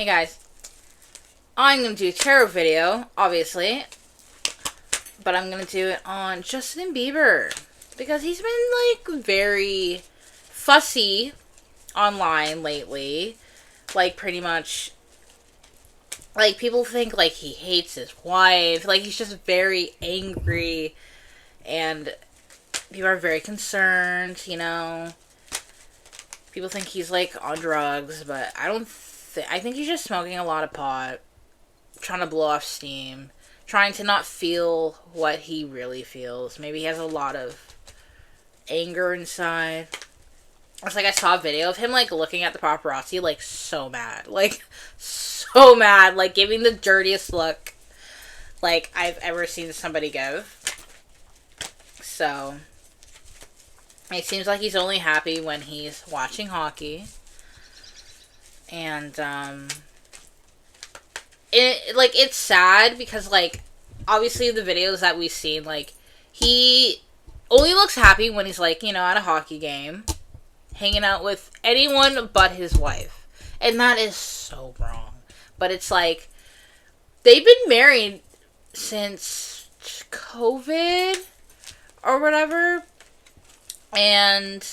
Hey guys, I'm going to do a tarot video, obviously, but I'm going to do it on Justin Bieber, because he's been, like, very fussy online lately. Like, pretty much, like, people think, like, he hates his wife, like, he's just very angry, and people are very concerned, you know. People think he's, like, on drugs, but I think he's just smoking a lot of pot, trying to blow off steam, trying to not feel what he really feels. Maybe he has a lot of anger inside. It's like I saw a video of him, like, looking at the paparazzi, like, so mad. Like, so mad. Like, giving the dirtiest look, like, I've ever seen somebody give. So, it seems like he's only happy when he's watching hockey. And, it's sad because, like, obviously the videos that we've seen, like, he only looks happy when he's, like, you know, at a hockey game, hanging out with anyone but his wife. And that is so wrong. But it's, like, they've been married since COVID or whatever. And,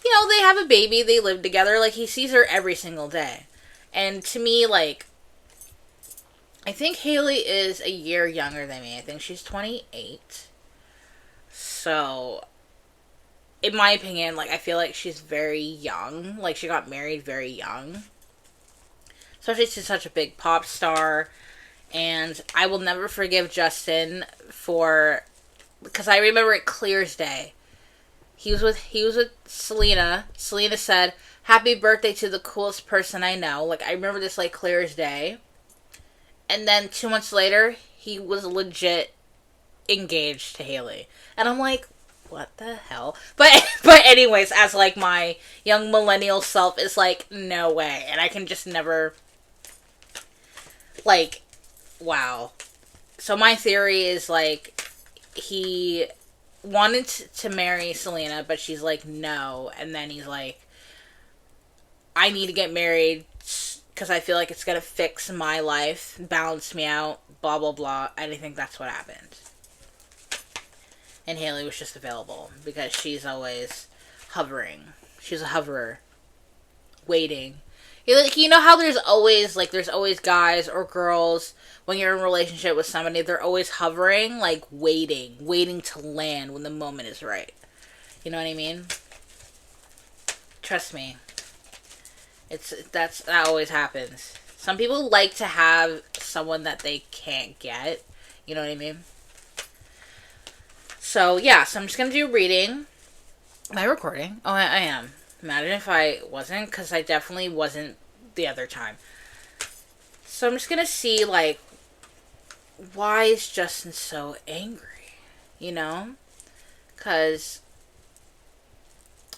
you know, they have a baby, they live together, like, he sees her every single day. And to me, like, I think Hailey is a year younger than me. I think she's 28. So, in my opinion, like, I feel like she's very young. Like, she got married very young. Especially to such a big pop star. And I will never forgive Justin for, because I remember it clear as day. He was with Selena. Selena said, "Happy birthday to the coolest person I know." Like, I remember this, like, clear as day. And then 2 months later, he was legit engaged to Hailey. And I'm like, what the hell? But anyways, as, like, my young millennial self is like, no way. And I can just never, like, wow. So my theory is, like, he wanted to marry Selena, but she's like, no. And then he's like, I need to get married because I feel like it's going to fix my life, balance me out, blah, blah, blah. And I think that's what happened. And Hailey was just available because she's always hovering. She's a hoverer. Waiting. You know how there's always guys or girls, when you're in a relationship with somebody, they're always hovering, like, waiting to land when the moment is right. You know what I mean? Trust me. That always happens. Some people like to have someone that they can't get. You know what I mean? So, yeah, so I'm just going to do a reading. Am I recording? Oh, I am. Imagine if I wasn't, because I definitely wasn't the other time. So I'm just going to see, like, why is Justin so angry? You know? Because,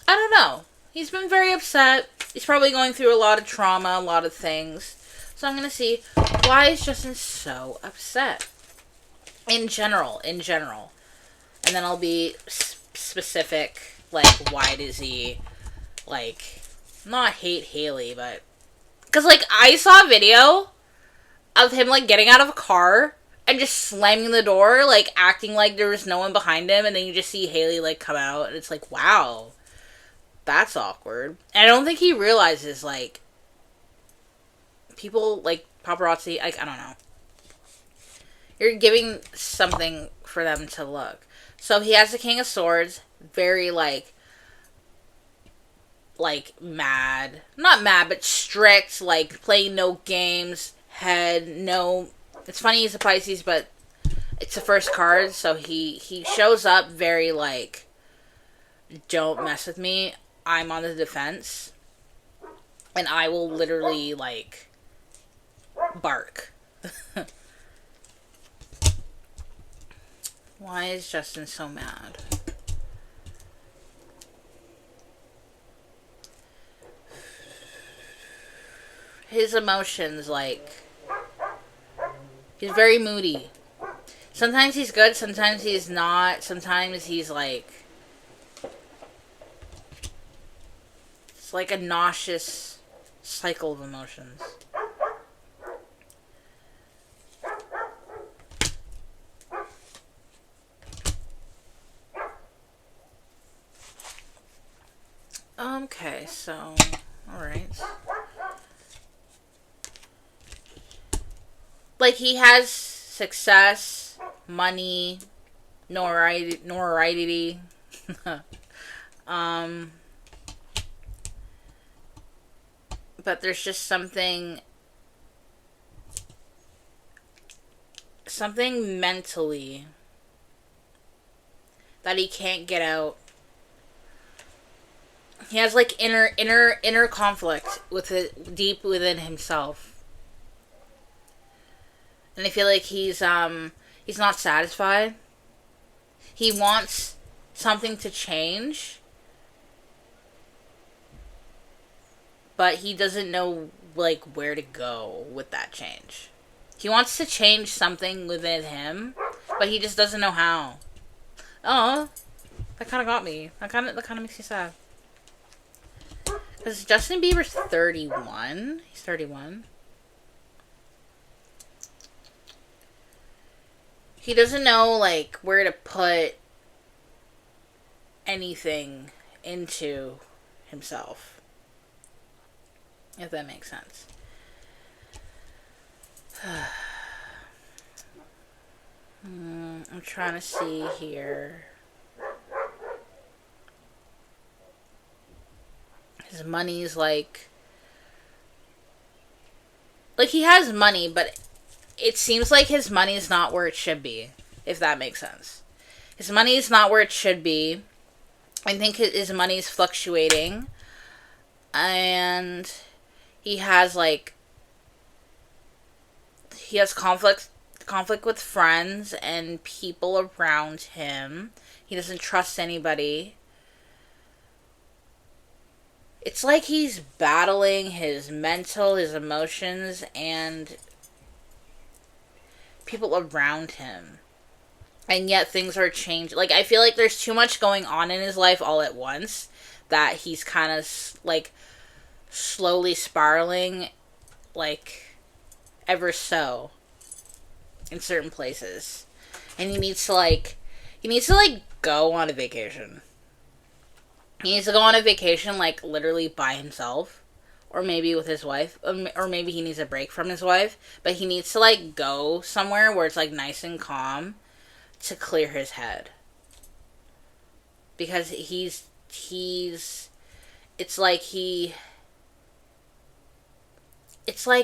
I don't know. He's been very upset. He's probably going through a lot of trauma, a lot of things. So I'm going to see, why is Justin so upset? In general. And then I'll be specific, like, why does he, like, not hate Hailey, but, because, like, I saw a video of him, like, getting out of a car and just slamming the door, like, acting like there was no one behind him, and then you just see Hailey, like, come out, and it's like, wow, that's awkward. And I don't think he realizes, like, people, like, paparazzi, like, I don't know. You're giving something for them to look. So he has the King of Swords, very, like, mad. Not mad, but strict, like, playing no games, no. It's funny he's a Pisces, but it's the first card, so he shows up very, like, don't mess with me, I'm on the defense, and I will literally, like, bark. Why is Justin so mad? His emotions, like, he's very moody. Sometimes he's good, sometimes he's not. Sometimes he's, like, it's like a nauseous cycle of emotions. So, alright. Like, he has success, money, notoriety. But there's just something mentally that he can't get out. He has like inner conflict with it deep within himself. And I feel like he's not satisfied. He wants something to change, but he doesn't know like where to go with that change. He wants to change something within him, but he just doesn't know how. Oh, that kind of got me. That kind of makes me sad. Because Justin Bieber's 31. He's 31. He doesn't know, like, where to put anything into himself. If that makes sense. I'm trying to see here. His money's like he has money, but it seems like his money is not where it should be, if that makes sense. His money is not where it should be. I think his money is fluctuating, and he has conflict with friends and people around him. He doesn't trust anybody. It's like he's battling his mental, his emotions, and people around him. And yet things are changing. Like, I feel like there's too much going on in his life all at once that he's kind of, like, slowly spiraling, like, ever so in certain places. And he needs to go on a vacation. He needs to go on a vacation, like, literally by himself. Or maybe with his wife. Or maybe he needs a break from his wife. But he needs to, like, go somewhere where it's, like, nice and calm to clear his head. Because it's like,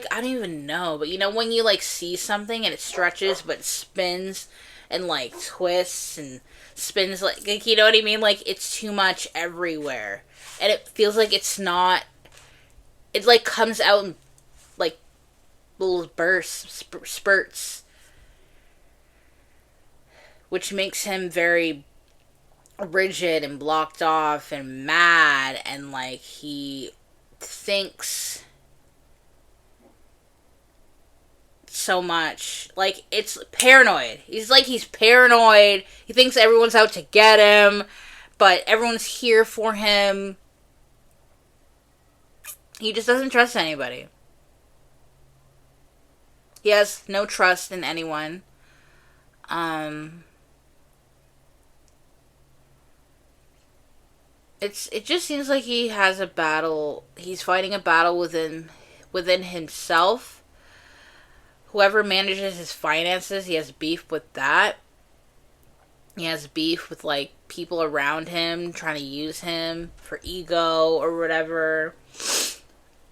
I don't even know. But, you know, when you, like, see something and it stretches but spins and, like, twists and spins, like, you know what I mean? Like, it's too much everywhere. And it feels like it's not... It, like, comes out in, like, little bursts, spurts. Which makes him very rigid and blocked off and mad. And, like, he thinks so much. Like, it's paranoid. He's paranoid. He thinks everyone's out to get him. But everyone's here for him. He just doesn't trust anybody. He has no trust in anyone. It just seems like he has a battle. He's fighting a battle within himself. Whoever manages his finances, he has beef with that. He has beef with, like, people around him trying to use him for ego or whatever.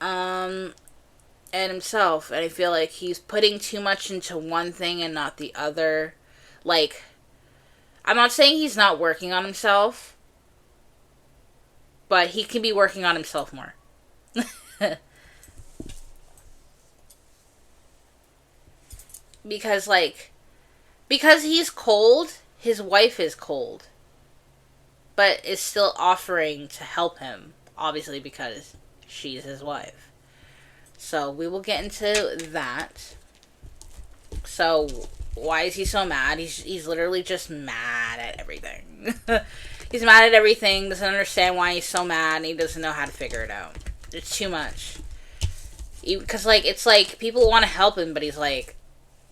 And himself. And I feel like he's putting too much into one thing and not the other. Like, I'm not saying he's not working on himself, but he can be working on himself more. Because he's cold, his wife is cold. But is still offering to help him. Obviously because she's his wife. So we will get into that. So why is he so mad? He's literally just mad at everything. He's mad at everything, doesn't understand why he's so mad, and he doesn't know how to figure it out. It's too much. Because, like, it's like, people want to help him, but he's like,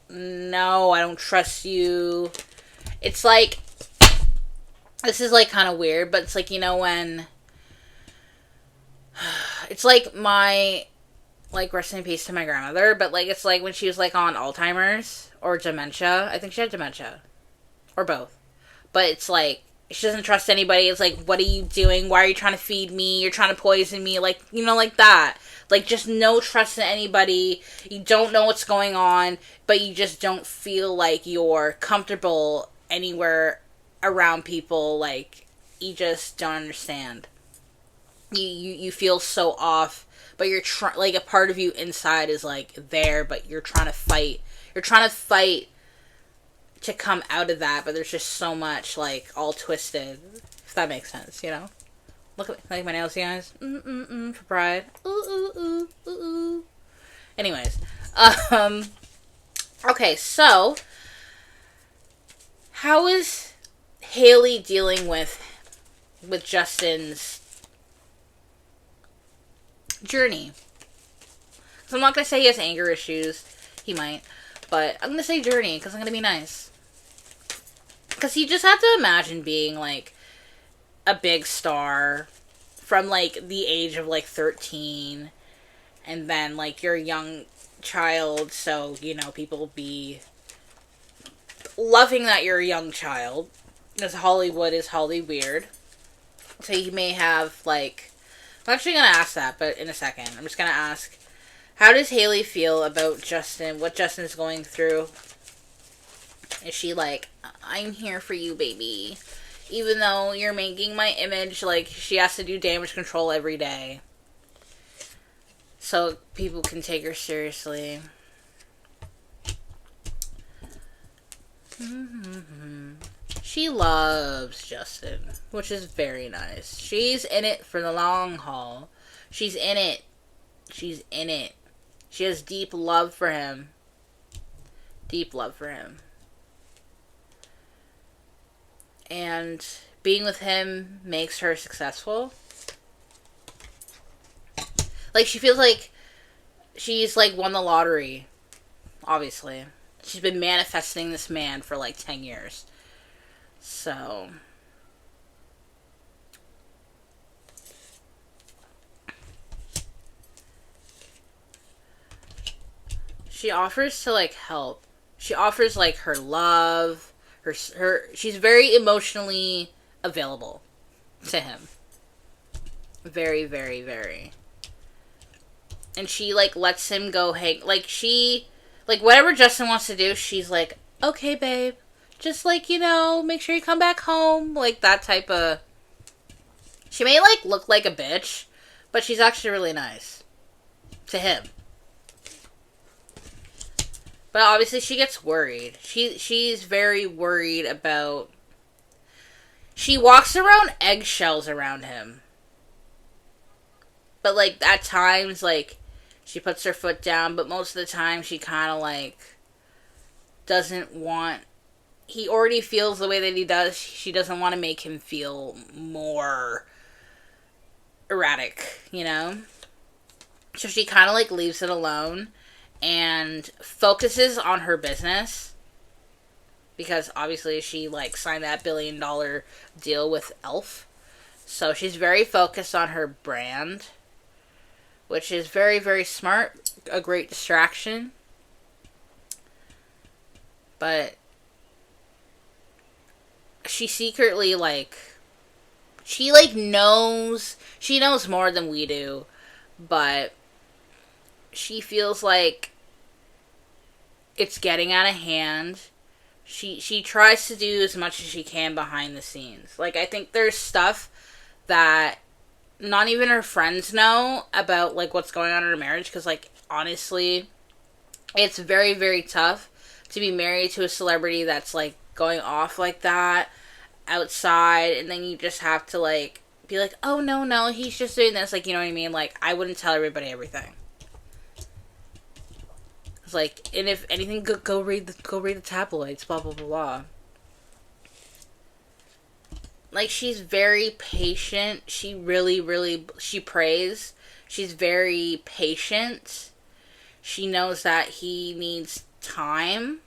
no, I don't trust you. It's like, this is, like, kind of weird, but it's like, you know, when It's like my, like, rest in peace to my grandmother, but, like, it's like when she was, like, on Alzheimer's or dementia. I think she had dementia. Or both. But it's like, she doesn't trust anybody. It's like, what are you doing? Why are you trying to feed me? You're trying to poison me. Like, you know, like that. Like, just no trust in anybody. You don't know what's going on, but you just don't feel like you're comfortable anywhere around people. Like, you just don't understand. You feel so off, but you're like, a part of you inside is like there, but you're trying to fight. You're trying to fight to come out of that, but there's just so much, like, all twisted, if that makes sense, you know? Look at, like, my nails, you guys. For pride. Ooh. Anyways. Okay, so, how is Hailey dealing with Justin's journey? So I'm not going to say he has anger issues. He might. But I'm going to say journey, because I'm going to be nice. Because you just have to imagine being, like, a big star from, like, the age of, like, 13. And then, like, you're a young child, so, you know, people will be loving that you're a young child. Because Hollywood is Hollyweird. So you may have, like... I'm actually going to ask that, but in a second. I'm just going to ask, how does Hailey feel about Justin? What Justin's going through? Is she like, I'm here for you, baby. Even though you're making my image, like, she has to do damage control every day. So people can take her seriously. She loves Justin, which is very nice. She's in it for the long haul. She's in it. She's in it. She has deep love for him. Deep love for him. And being with him makes her successful. Like, she feels like she's, like, won the lottery. Obviously. She's been manifesting this man for, like, 10 years. So... she offers to, like, help. She offers, like, her love. She's very emotionally available to him. Very, very, very. And she, like, lets him go hang. Like, she... like, whatever Justin wants to do, she's like, okay, babe. Just, like, you know, make sure you come back home. Like, that type of... she may, like, look like a bitch, but she's actually really nice. To him. But obviously she gets worried. She's very worried about... she walks around eggshells around him. But, like, at times, like, she puts her foot down, but most of the time she kind of, like, doesn't want... he already feels the way that he does. She doesn't want to make him feel more erratic, you know? So she kind of, like, leaves it alone and focuses on her business. Because, obviously, she, like, signed that $1 billion deal with Elf. So she's very focused on her brand, which is very, very smart. A great distraction. But she secretly, like... she, like, knows... she knows more than we do. But she feels like it's getting out of hand. She tries to do as much as she can behind the scenes. Like, I think there's stuff that not even her friends know about, like, what's going on in her marriage. Because, like, honestly, it's very, very tough to be married to a celebrity that's, like, going off like that outside. And then you just have to, like, be like, oh, no, he's just doing this. Like, you know what I mean? Like, I wouldn't tell everybody everything. It's like, and if anything, go read the tabloids, blah, blah, blah, blah. Like, she's very patient. She really, really, she prays. She's very patient. She knows that he needs time.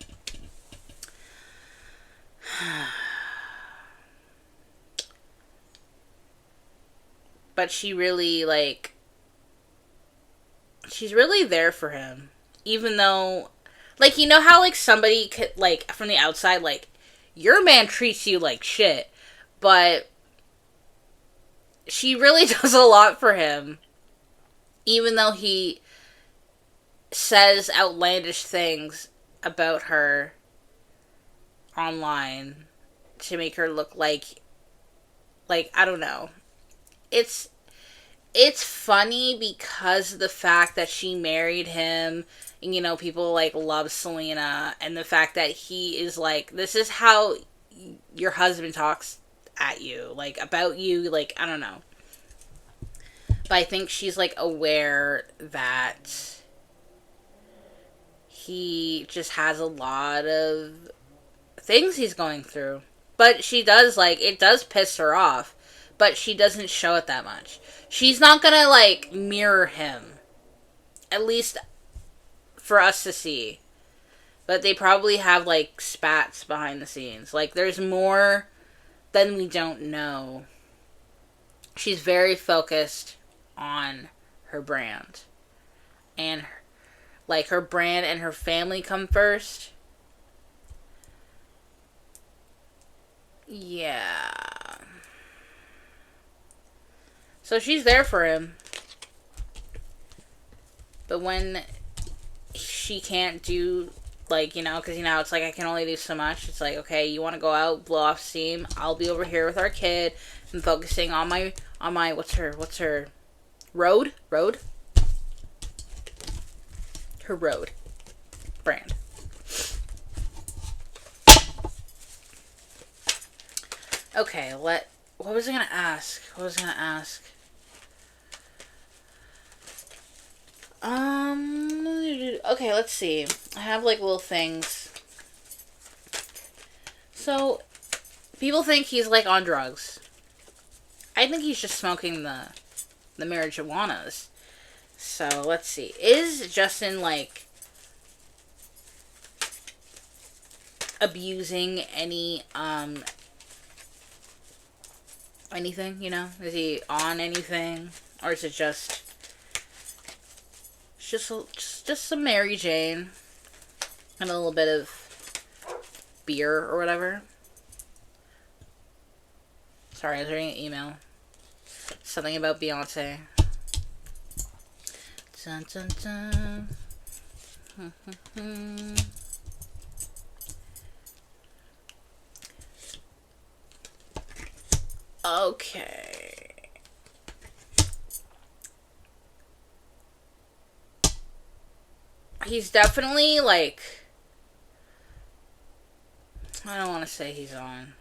But she really, like, she's really there for him. Even though, like, you know how, like, somebody could, like, from the outside, like, your man treats you like shit. But she really does a lot for him. Even though he says outlandish things about her online to make her look like, I don't know. It's funny because of the fact that she married him, and, you know, people, like, love Selena, and the fact that he is like, this is how your husband talks at you, like, about you, like, I don't know. But I think she's, like, aware that he just has a lot of things he's going through. But she does, like, it does piss her off, but she doesn't show it that much. She's not gonna, like, mirror him. At least for us to see. But they probably have, like, spats behind the scenes. Like, there's more than we don't know. She's very focused on her brand. And, like, her brand and her family come first. Yeah. So she's there for him. But when she can't do, like, you know, because, you know, it's like, I can only do so much. It's like, okay, you want to go out, blow off steam. I'll be over here with our kid and focusing on my, what's her, road? Her road brand. Okay, what was I gonna ask? Okay, let's see. I have, like, little things. So, people think he's, like, on drugs. I think he's just smoking the marijuanas. So, let's see. Is Justin, like, abusing anything, you know? Is he on anything? Or is it just some Mary Jane and a little bit of beer or whatever? Sorry, I was reading an email. Something about Beyonce. Dun, dun, dun. Okay. He's definitely, like, I don't want to say he's on.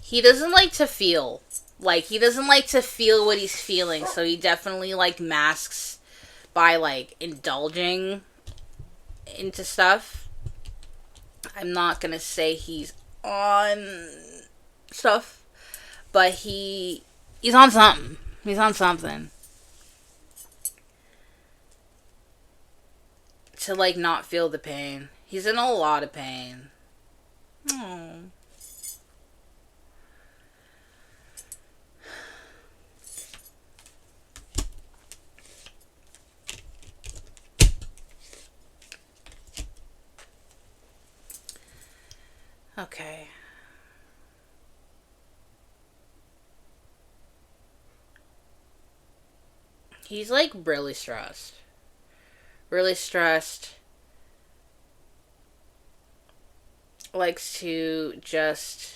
He doesn't like to feel. Like, he doesn't like to feel what he's feeling, so he definitely, like, masks by, like, indulging into stuff. I'm not gonna say he's on stuff, but he's on something. He's on something. To, like, not feel the pain. He's in a lot of pain. Oh. Okay. He's, like, really stressed. Really stressed. Likes to just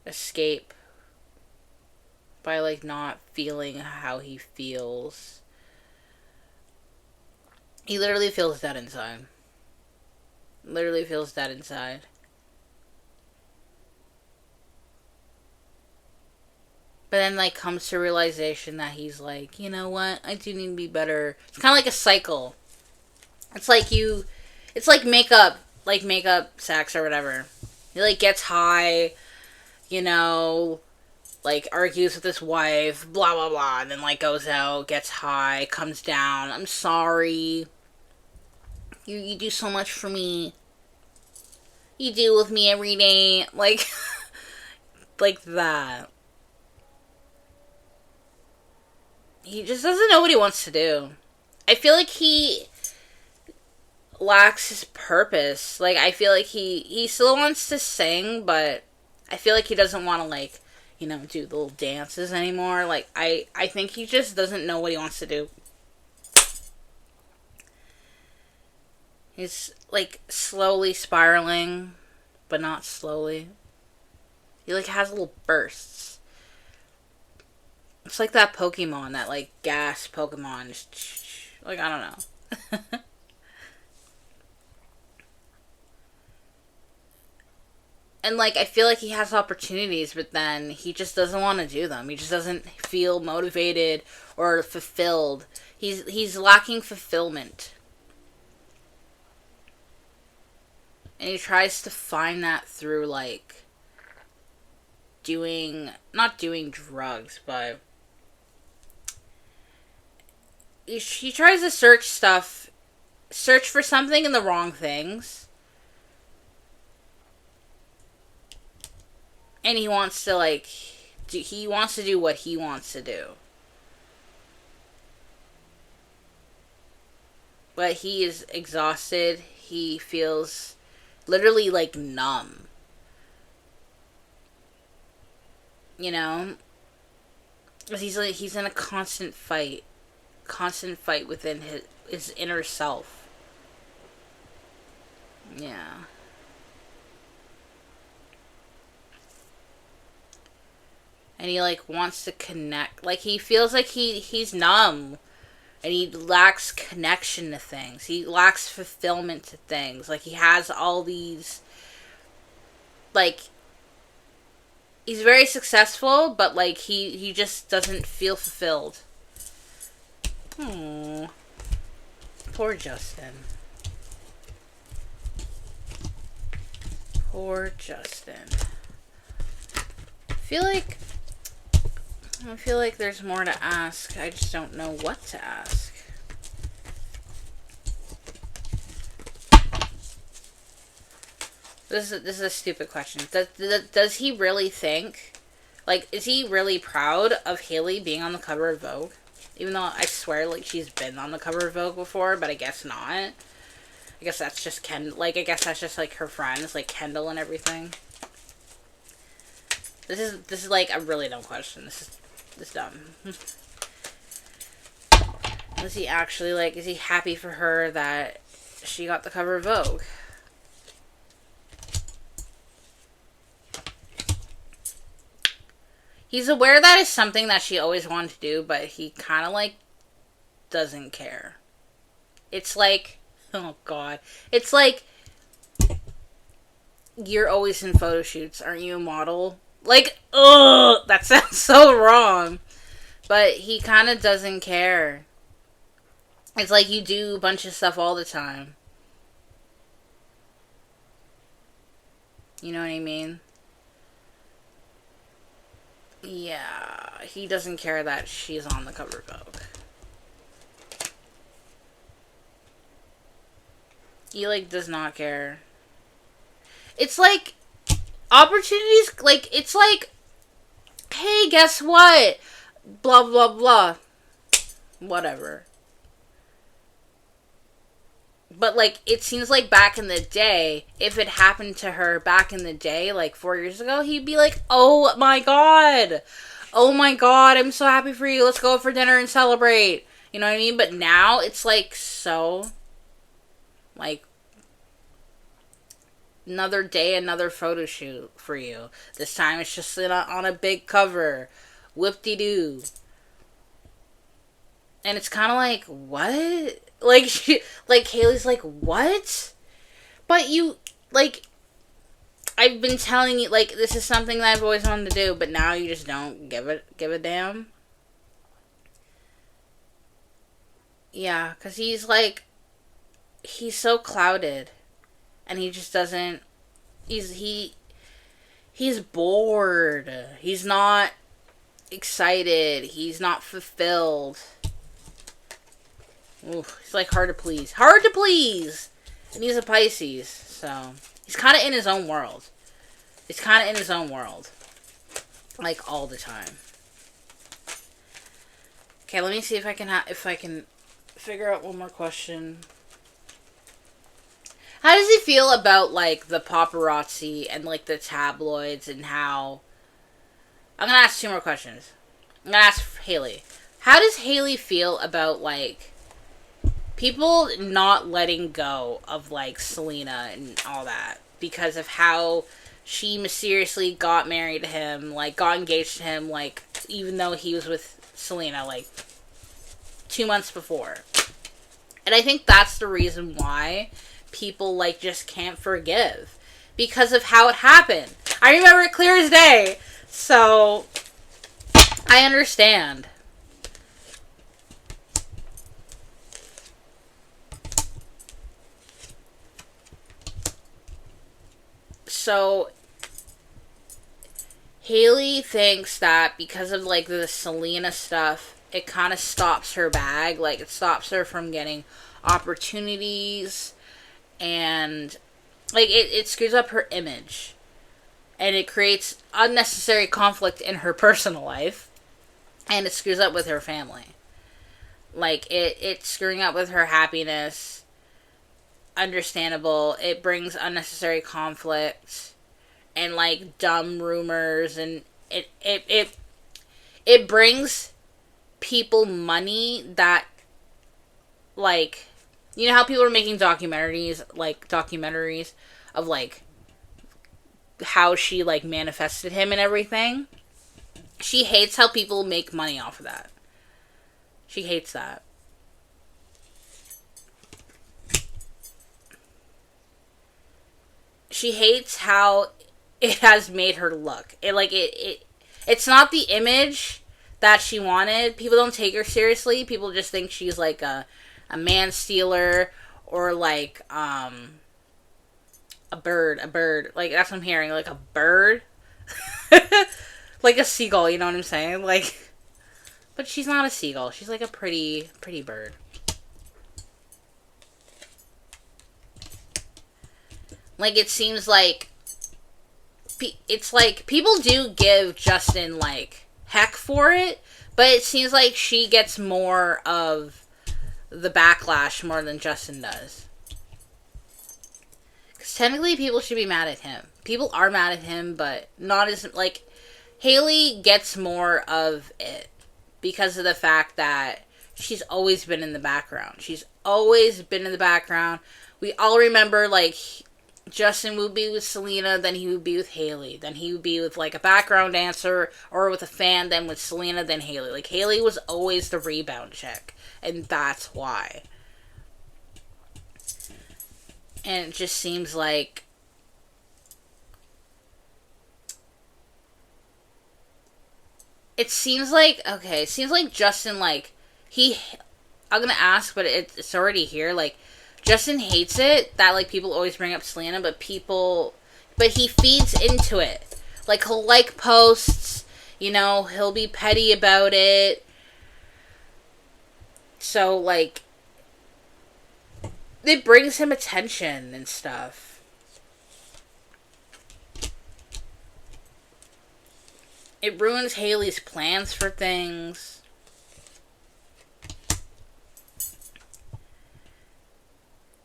escape by, like, not feeling how he feels. He literally feels dead inside. Literally feels dead inside. But then, like, comes to realization that he's like, you know what? I do need to be better. It's kind of like a cycle. It's like it's like makeup sex or whatever. He, like, gets high, you know, like, argues with his wife, blah, blah, blah, and then, like, goes out, gets high, comes down. I'm sorry. You do so much for me. You deal with me every day. Like, like that. he just doesn't know what he wants to do. I feel like he lacks his purpose. Like, I feel like he still wants to sing, but I feel like he doesn't want to, like, you know, do the little dances anymore. Like, I think he just doesn't know what he wants to do. He's, like, slowly spiraling, but not slowly. He, like, has little bursts. It's like that Pokemon, that, like, gas Pokemon. Just, like, I don't know. And, like, I feel like he has opportunities, but then he just doesn't want to do them. He just doesn't feel motivated or fulfilled. He's lacking fulfillment. And he tries to find that through, like, not doing drugs, but he tries to search for something in the wrong things. And he wants to, like, he wants to do what he wants to do. But he is exhausted. He feels literally, like, numb. You know? He's in a constant fight within his inner self. Yeah. And he, like, wants to connect. Like, he feels like he's numb. And he lacks connection to things. He lacks fulfillment to things. Like, he has all these, like, he's very successful, but, like, he just doesn't feel fulfilled. Oh, poor Justin. Poor Justin. I feel like there's more to ask. I just don't know what to ask. This is a stupid question. Does he really think, like, is he really proud of Hailey being on the cover of Vogue? Even though I swear, like, she's been on the cover of Vogue before, but I guess not. I guess that's just I guess that's just, like, her friends, like Kendall and everything. This is like a really dumb question. This is dumb. Is he actually, like, is he happy for her that she got the cover of Vogue? He's aware that is something that she always wanted to do, but he kind of, like, doesn't care. It's like, oh god. It's like, you're always in photo shoots. Aren't you a model? Like, ugh, that sounds so wrong. But he kind of doesn't care. It's like you do a bunch of stuff all the time. You know what I mean? Yeah, he doesn't care that she's on the cover of Vogue. He, like, does not care. It's like, opportunities, like, it's like, hey, guess what? Blah, blah, blah. Whatever. But, like, it seems like back in the day, if it happened to her back in the day, like 4 years ago, he'd be like, oh my god. Oh my god, I'm so happy for you. Let's go out for dinner and celebrate. You know what I mean? But now it's like so, like, another day, another photo shoot for you. This time it's just on a big cover. Whoop-de-doo. And it's kind of like, what? Like, Hailey's like, what? But you, like, I've been telling you, like, this is something that I've always wanted to do, but now you just don't give a damn. Yeah, because he's, like, he's so clouded. And he just doesn't, he's bored. He's not excited. He's not fulfilled. Oof, he's like hard to please. Hard to please! And he's a Pisces, so he's kind of in his own world. He's kind of in his own world. Like, all the time. Okay. Okay, let me see if I can figure out one more question. How does he feel about, like, the paparazzi and, like, the tabloids and how... I'm gonna ask two more questions. I'm gonna ask Hailey. How does Hailey feel about, like, people not letting go of, like, Selena and all that because of how she mysteriously got married to him, like, got engaged to him, like, even though he was with Selena, like, 2 months before. And I think that's the reason why people, like, just can't forgive. Because of how it happened. I remember it clear as day. So, I understand. So, Hailey thinks that because of, like, the Selena stuff, it kind of stops her bag. Like, it stops her from getting opportunities. And, like, it screws up her image. And it creates unnecessary conflict in her personal life. And it screws up with her family. Like, it's screwing up with her happiness. Understandable. It brings unnecessary conflict. And, like, dumb rumors. And it brings people money that, like... You know how people are making documentaries of, like, how she, like, manifested him and everything? She hates how people make money off of that. She hates that. She hates how it has made her look. It's not the image that she wanted. People don't take her seriously. People just think she's, like, a man stealer, or, like, a bird. Like, that's what I'm hearing. Like, a bird? Like a seagull, you know what I'm saying? Like, but she's not a seagull. She's, like, a pretty bird. Like, it seems like... It's like, people do give Justin, like, heck for it, but it seems like she gets more of the backlash more than Justin does. Because technically people should be mad at him. People are mad at him, but not as, like, Hailey gets more of it because of the fact that she's always been in the background. She's always been in the background. We all remember, like, Justin would be with Selena, then he would be with Hailey. Then he would be with, like, a background dancer or with a fan, then with Selena, then Hailey. Like, Hailey was always the rebound chick. And that's why. And it just seems like... It seems like... Okay, it seems like Justin, like... I'm gonna ask, but it's already here. Like, Justin hates it that, like, people always bring up Selena, but he feeds into it. Like, he'll like posts, you know, he'll be petty about it. So, like, it brings him attention and stuff. It ruins Hailey's plans for things.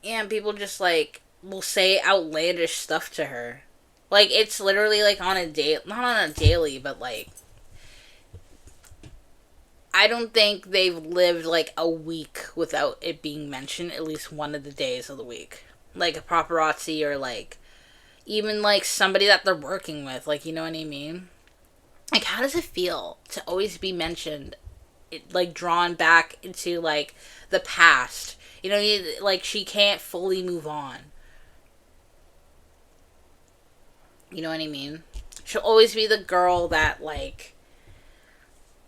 And people just, like, will say outlandish stuff to her. Like, it's literally, like, on a not on a daily, but, like, I don't think they've lived, like, a week without it being mentioned at least one of the days of the week. Like, a paparazzi or, like, even, like, somebody that they're working with. Like, you know what I mean? Like, how does it feel to always be mentioned, like, drawn back into, like, the past? You know, like, she can't fully move on. You know what I mean? She'll always be the girl that, like,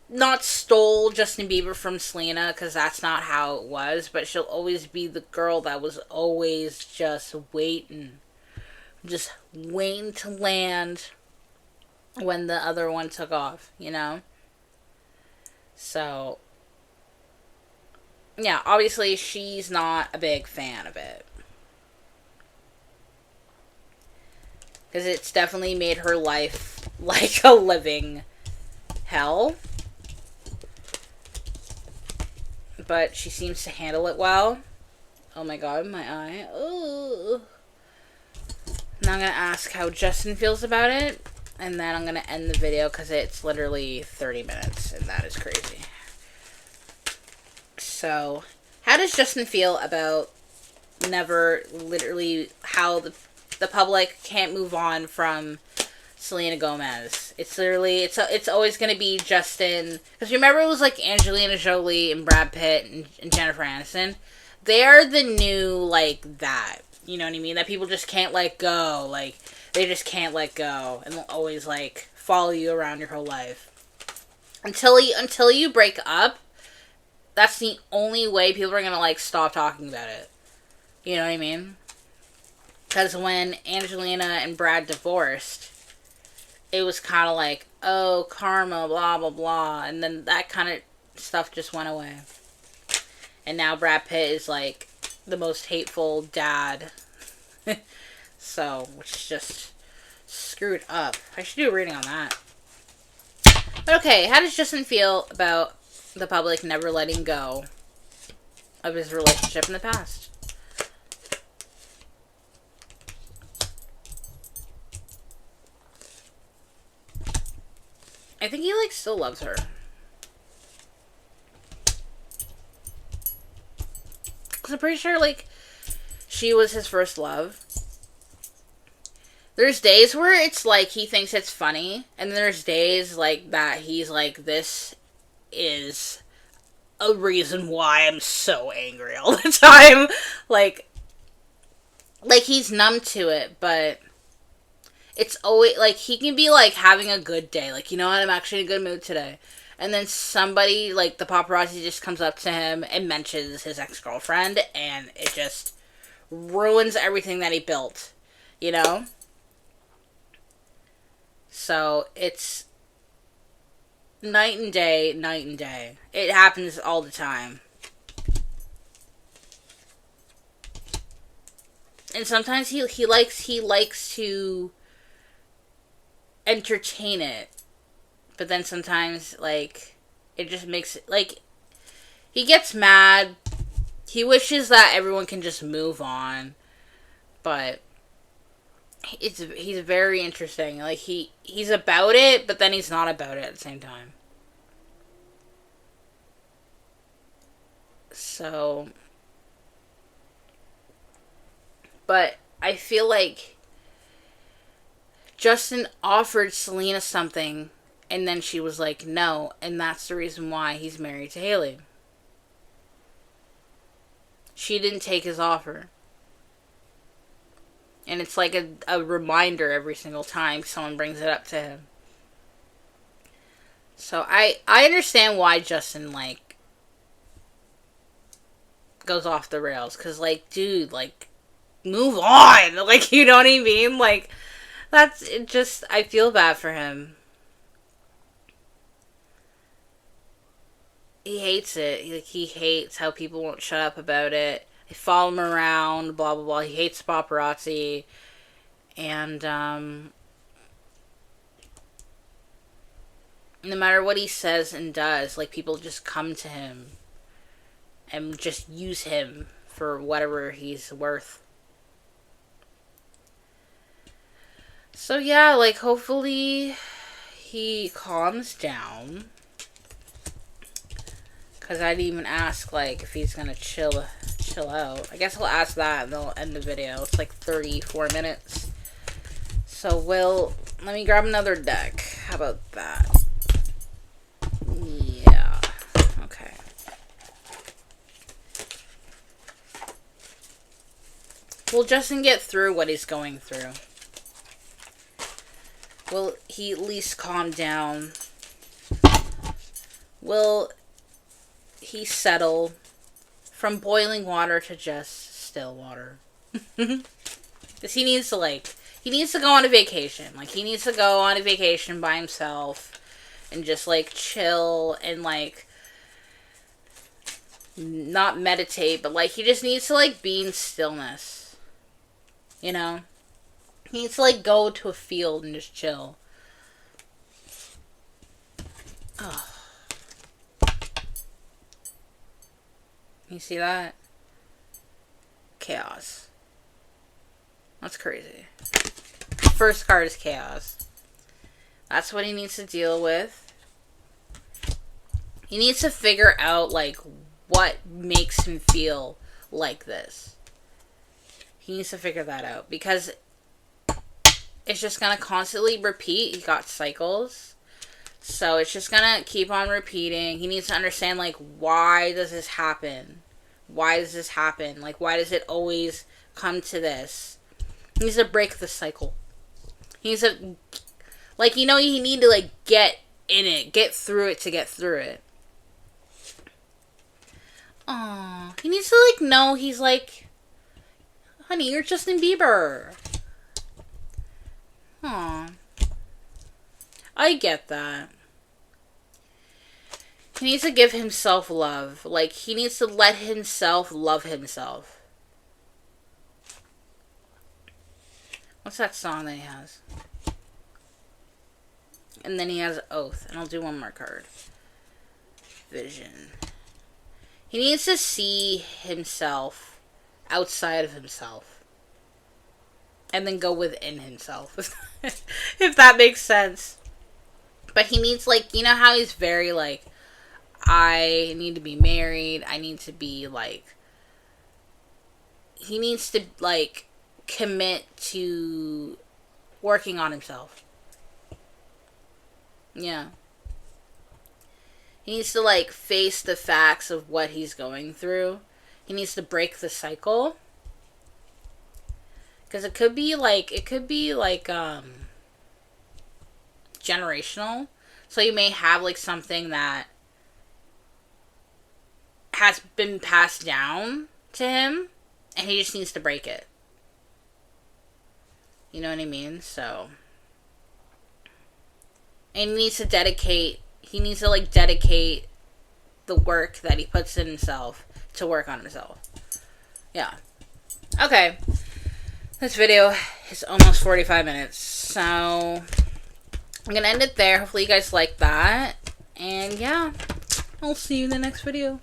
not stole Justin Bieber from Selena, because that's not how it was, but she'll always be the girl that was always just waiting to land when the other one took off, you know? So, yeah, obviously she's not a big fan of it. Because it's definitely made her life like a living hell. but she seems to handle it well. Oh my god, my eye. Ooh. Now I'm going to ask how Justin feels about it, and then I'm going to end the video because it's literally 30 minutes, and that is crazy. So, how does Justin feel about never literally how the public can't move on from Selena Gomez? It's literally, it's always going to be Justin, because remember it was like Angelina Jolie and Brad Pitt and Jennifer Aniston? They are the new, like, that. You know what I mean? That people just can't let go. Like, they just can't let go. And they'll always, like, follow you around your whole life. Until you break up, that's the only way people are going to, like, stop talking about it. You know what I mean? Because when Angelina and Brad divorced, it was kind of like, oh, karma, blah, blah, blah. And then that kind of stuff just went away. And now Brad Pitt is, like, the most hateful dad. So, which is just screwed up. I should do a reading on that. But okay, how does Justin feel about the public never letting go of his relationship in the past? I think he, like, still loves her. Because I'm pretty sure, like, she was his first love. There's days where it's like he thinks it's funny, and then there's days like that he's like, this is a reason why I'm so angry all the time. Like he's numb to it, but it's always, like, he can be, like, having a good day. Like, you know what, I'm actually in a good mood today. And then somebody, like, the paparazzi just comes up to him and mentions his ex-girlfriend, and it just ruins everything that he built, you know? So, it's night and day, night and day. It happens all the time. And sometimes he likes to entertain it. But then sometimes, like, it just makes it, like, he gets mad. He wishes that everyone can just move on. But he's very interesting. Like, he's about it, but then he's not about it at the same time. So, but I feel like Justin offered Selena something, and then she was like, no, and that's the reason why he's married to Hailey. She didn't take his offer. And it's like a reminder every single time someone brings it up to him. So I understand why Justin, like, goes off the rails. Because, like, dude, like, move on. Like, you know what I mean? Like, that's it. Just, I feel bad for him. He hates it. He hates how people won't shut up about it. They follow him around, blah, blah, blah. He hates paparazzi. And, no matter what he says and does, like, people just come to him and just use him for whatever he's worth. So, yeah, like, hopefully he calms down. Because I didn't even ask, like, if he's gonna chill out. I guess I'll ask that and they'll end the video. It's like 34 minutes. So let me grab another deck. How about that? Yeah. Okay. Will Justin get through what he's going through? Will he at least calm down? Will he settle from boiling water to just still water? Because he needs to go on a vacation. Like, he needs to go on a vacation by himself and just, like, chill and, like, not meditate, but, like, he just needs to, like, be in stillness. You know? He needs to, like, go to a field and just chill. Oh. You see that? Chaos. That's crazy. First card is chaos. That's what he needs to deal with. He needs to figure out, like, what makes him feel like this. He needs to figure that out. Because it's just going to constantly repeat. He got cycles. So it's just going to keep on repeating. He needs to understand, like, why does this happen? Why does this happen? Like, why does it always come to this? He needs to break the cycle. He needs to, like, you know, you need to, like, get in it. Get through it to get through it. Aww. He needs to, like, know he's, like, honey, you're Justin Bieber. Aww. I get that. He needs to give himself love. Like, he needs to let himself love himself. What's that song that he has? And then he has Oath. And I'll do one more card. Vision. He needs to see himself outside of himself. And then go within himself. If that makes sense. But he needs, like, you know how he's very, like, I need to be married. I need to be, like, he needs to, like, commit to working on himself. Yeah. He needs to, like, face the facts of what he's going through. He needs to break the cycle. Because it could be, like, generational. So you may have, like, something that has been passed down to him, and he just needs to break it. You know what I mean? So, and he needs to dedicate the work that he puts in himself to work on himself. Yeah. Okay. This video is almost 45 minutes, so I'm gonna end it there. Hopefully you guys like that, and yeah, I'll see you in the next video.